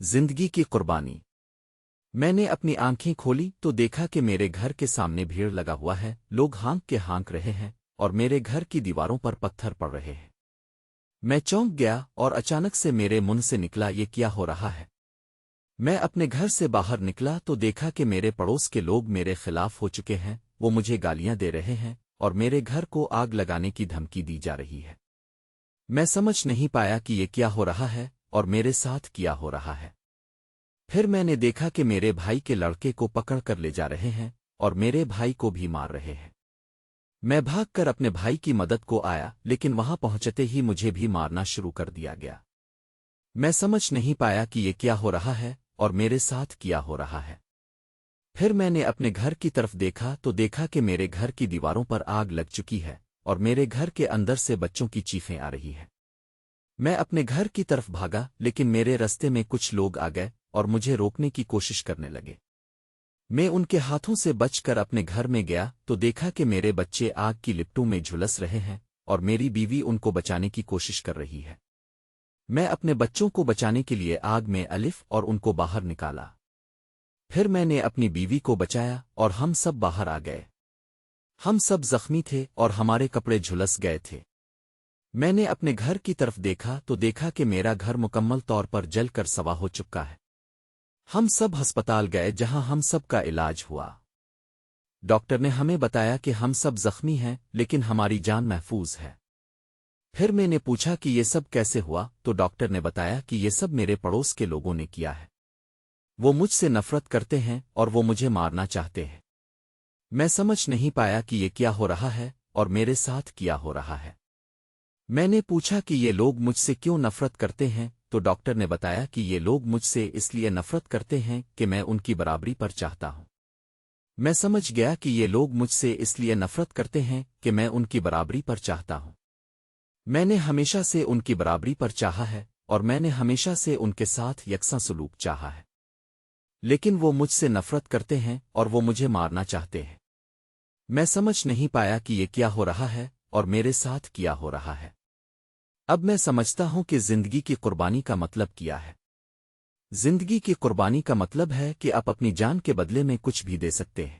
زندگی کی قربانی۔ میں نے اپنی آنکھیں کھولی تو دیکھا کہ میرے گھر کے سامنے بھیڑ لگا ہوا ہے، لوگ ہانک رہے ہیں اور میرے گھر کی دیواروں پر پتھر پڑ رہے ہیں۔ میں چونک گیا اور اچانک سے میرے منہ سے نکلا، یہ کیا ہو رہا ہے؟ میں اپنے گھر سے باہر نکلا تو دیکھا کہ میرے پڑوس کے لوگ میرے خلاف ہو چکے ہیں، وہ مجھے گالیاں دے رہے ہیں اور میرے گھر کو آگ لگانے کی دھمکی دی جا رہی ہے۔ میں سمجھ نہیں پایا کہ یہ کیا ہو رہا ہے اور میرے ساتھ کیا ہو رہا ہے۔ پھر میں نے دیکھا کہ میرے بھائی کے لڑکے کو پکڑ کر لے جا رہے ہیں اور میرے بھائی کو بھی مار رہے ہیں۔ میں بھاگ کر اپنے بھائی کی مدد کو آیا، لیکن وہاں پہنچتے ہی مجھے بھی مارنا شروع کر دیا گیا۔ میں سمجھ نہیں پایا کہ یہ کیا ہو رہا ہے اور میرے ساتھ کیا ہو رہا ہے۔ پھر میں نے اپنے گھر کی طرف دیکھا تو دیکھا کہ میرے گھر کی دیواروں پر آگ لگ چکی ہے اور میرے گھر کے اندر سے بچوں کی چیخیں آ رہی ہیں۔ میں اپنے گھر کی طرف بھاگا، لیکن میرے رستے میں کچھ لوگ آ گئے اور مجھے روکنے کی کوشش کرنے لگے۔ میں ان کے ہاتھوں سے بچ کر اپنے گھر میں گیا تو دیکھا کہ میرے بچے آگ کی لپٹوں میں جھلس رہے ہیں اور میری بیوی ان کو بچانے کی کوشش کر رہی ہے۔ میں اپنے بچوں کو بچانے کے لیے آگ میں الف اور ان کو باہر نکالا۔ پھر میں نے اپنی بیوی کو بچایا اور ہم سب باہر آ گئے۔ ہم سب زخمی تھے اور ہمارے کپڑے جھلس گئے تھے۔ میں نے اپنے گھر کی طرف دیکھا تو دیکھا کہ میرا گھر مکمل طور پر جل کر سوا ہو چکا ہے۔ ہم سب ہسپتال گئے جہاں ہم سب کا علاج ہوا۔ ڈاکٹر نے ہمیں بتایا کہ ہم سب زخمی ہیں لیکن ہماری جان محفوظ ہے۔ پھر میں نے پوچھا کہ یہ سب کیسے ہوا تو ڈاکٹر نے بتایا کہ یہ سب میرے پڑوس کے لوگوں نے کیا ہے۔ وہ مجھ سے نفرت کرتے ہیں اور وہ مجھے مارنا چاہتے ہیں۔ میں سمجھ نہیں پایا کہ یہ کیا ہو رہا ہے اور میرے ساتھ کیا ہو رہا ہے۔ میں نے پوچھا کہ یہ لوگ مجھ سے کیوں نفرت کرتے ہیں تو ڈاکٹر نے بتایا کہ یہ لوگ مجھ سے اس لیے نفرت کرتے ہیں کہ میں ان کی برابری پر چاہتا ہوں۔ میں سمجھ گیا کہ یہ لوگ مجھ سے اس لیے نفرت کرتے ہیں کہ میں ان کی برابری پر چاہتا ہوں۔ میں نے ہمیشہ سے ان کی برابری پر چاہا ہے اور میں نے ہمیشہ سے ان کے ساتھ یکساں سلوک چاہا ہے، لیکن وہ مجھ سے نفرت کرتے ہیں اور وہ مجھے مارنا چاہتے ہیں۔ میں سمجھ نہیں پایا کہ یہ کیا ہو رہا ہے اور میرے ساتھ کیا ہو رہا ہے۔ اب میں سمجھتا ہوں کہ زندگی کی قربانی کا مطلب کیا ہے۔ زندگی کی قربانی کا مطلب ہے کہ آپ اپنی جان کے بدلے میں کچھ بھی دے سکتے ہیں۔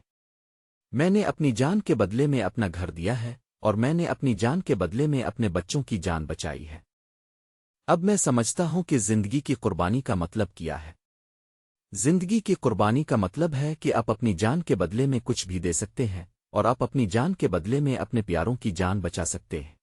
میں نے اپنی جان کے بدلے میں اپنا گھر دیا ہے اور میں نے اپنی جان کے بدلے میں اپنے بچوں کی جان بچائی ہے۔ اب میں سمجھتا ہوں کہ زندگی کی قربانی کا مطلب کیا ہے۔ زندگی کی قربانی کا مطلب ہے کہ آپ اپنی جان کے بدلے میں کچھ بھی دے سکتے ہیں اور آپ اپنی جان کے بدلے میں اپنے پیاروں کی جان بچا سکتے ہیں۔